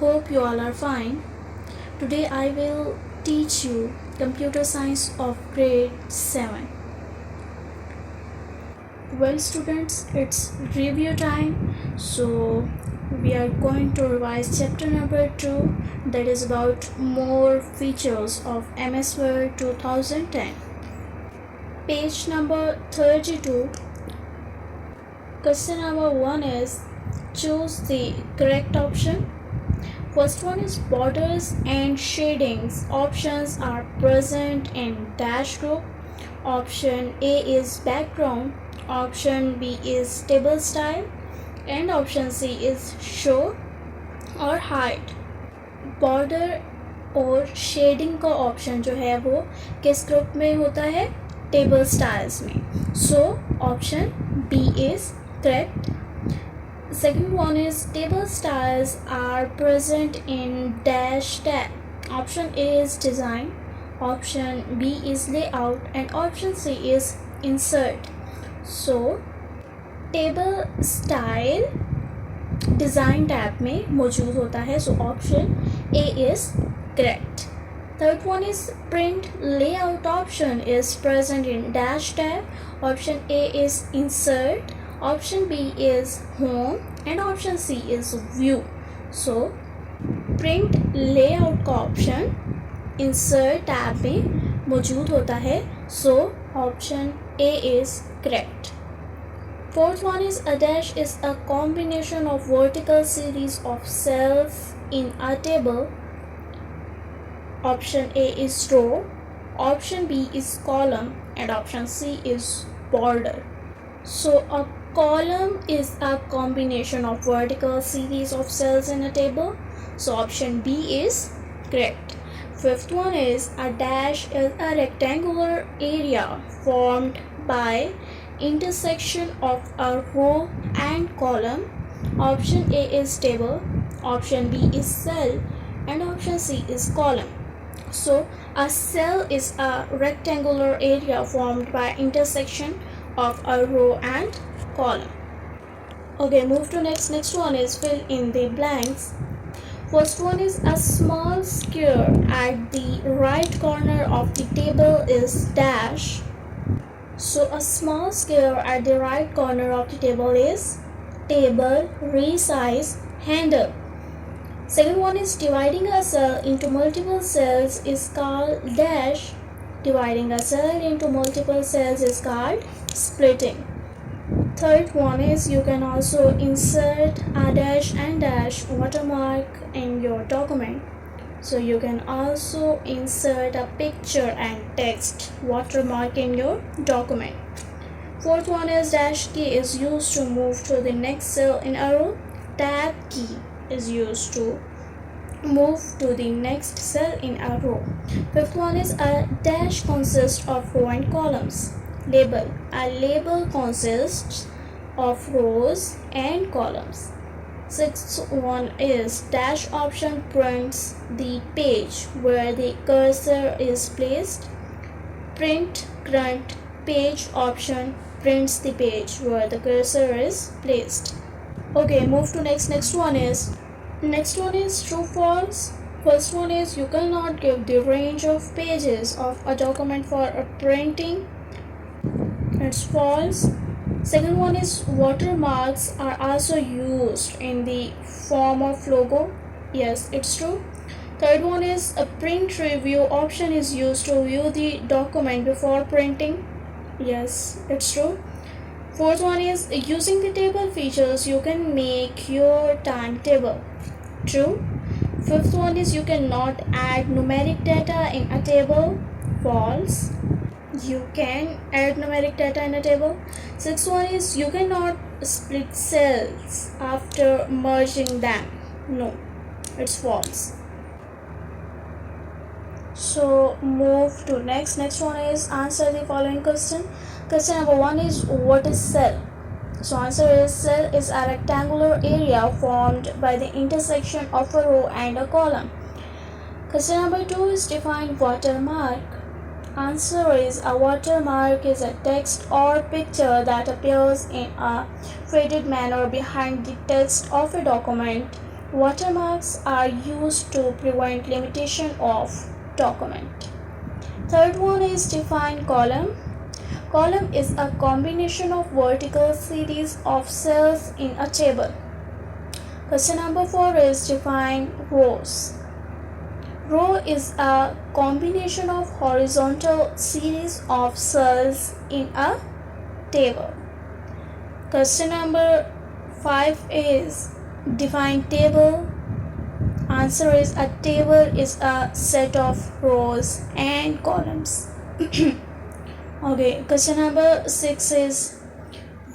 Hope you all are fine. Today I will teach you computer science of grade 7. Well students, it's review time. So we are going to revise chapter number 2, that is about more features of MS Word 2010. Page number 32. Question number 1 is choose the correct option. First one is borders and shadings. Options are present in dash group. Option A is background. Option B is table style. And option C is show और hide. Border और shading का option जो है वो किस group में होता है? Table styles में. So option B is correct. Second one is table styles are present in dash tab. Option A is design, option B is layout, and option C is insert. So table style design tab में मौजूद होता है. So option A is correct. Third one is print layout option is present in dash tab. Option A is insert, option B is home, and option C is view. So print layout का option insert tab में मौजूद होता है. So option A is correct. Fourth one is a dash is a combination of vertical series of cells in a table. Option A is row, option B is column, and option C is border. So a column is a combination of vertical series of cells in a table. So option B is correct. Fifth one is a dash is a rectangular area formed by intersection of a row and column. Option A is table, option B is cell, and option C is column. So a cell is a rectangular area formed by intersection of a row and column. Okay, move to next one is fill in the blanks. First one is a small square at the right corner of the table is dash. So a small square at the right corner of the table is table resize handle. Second one is dividing a cell into multiple cells is called dash. Dividing a cell into multiple cells is called splitting. Third one is you can also insert a dash and dash watermark in your document. So you can also insert a picture and text watermark in your document. Fourth one is dash key is used to move to the next cell in a row. Tab key is used to move to the next cell in a row. Fifth one is a dash consists of row and columns. Label. A label consists of rows and columns. Sixth one is dash option prints the page where the cursor is placed. Print grunt page option prints the page where the cursor is placed. Okay, move to next one is true false. First one is you cannot give the range of pages of a document for a printing. It's false. Second one is watermarks are also used in the form of logo. Yes, it's true. Third one is a print review option is used to view the document before printing. Yes, it's true. Fourth one is using the table features you can make your timetable. True. Fifth one is you cannot add numeric data in a table. False. You can add numeric data in a table. Sixth one is you cannot split cells after merging them. No, it's false. So move to next one is answer the following question. Question number 1 is what is cell? So answer is cell is a rectangular area formed by the intersection of a row and a column. Question number 2 is define watermark. Answer is a watermark is a text or picture that appears in a faded manner behind the text of a document Watermarks are used to prevent limitation of document. Third one is define column. Column is a combination of vertical series of cells in a table. Question number 4 is define rows. Row is a combination of horizontal series of cells in a table. Question number 5 is define table. Answer is a table is a set of rows and columns. Okay, question number 6 is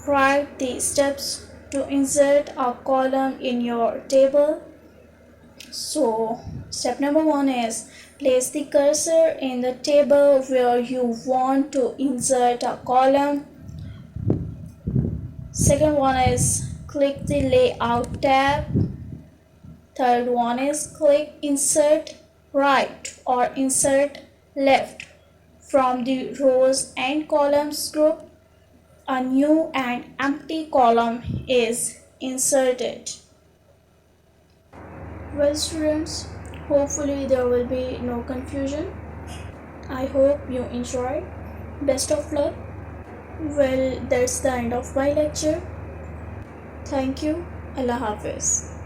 write the steps to insert a column in your table. So step number 1 is place the cursor in the table where you want to insert a column. Second one is click the layout tab. Third one is click insert right or insert left from the rows and columns group. A new and empty column is inserted. Well students, hopefully there will be no confusion. I hope you enjoyed. Best of luck. Well, that's the end of my lecture. Thank you. Allah Hafiz.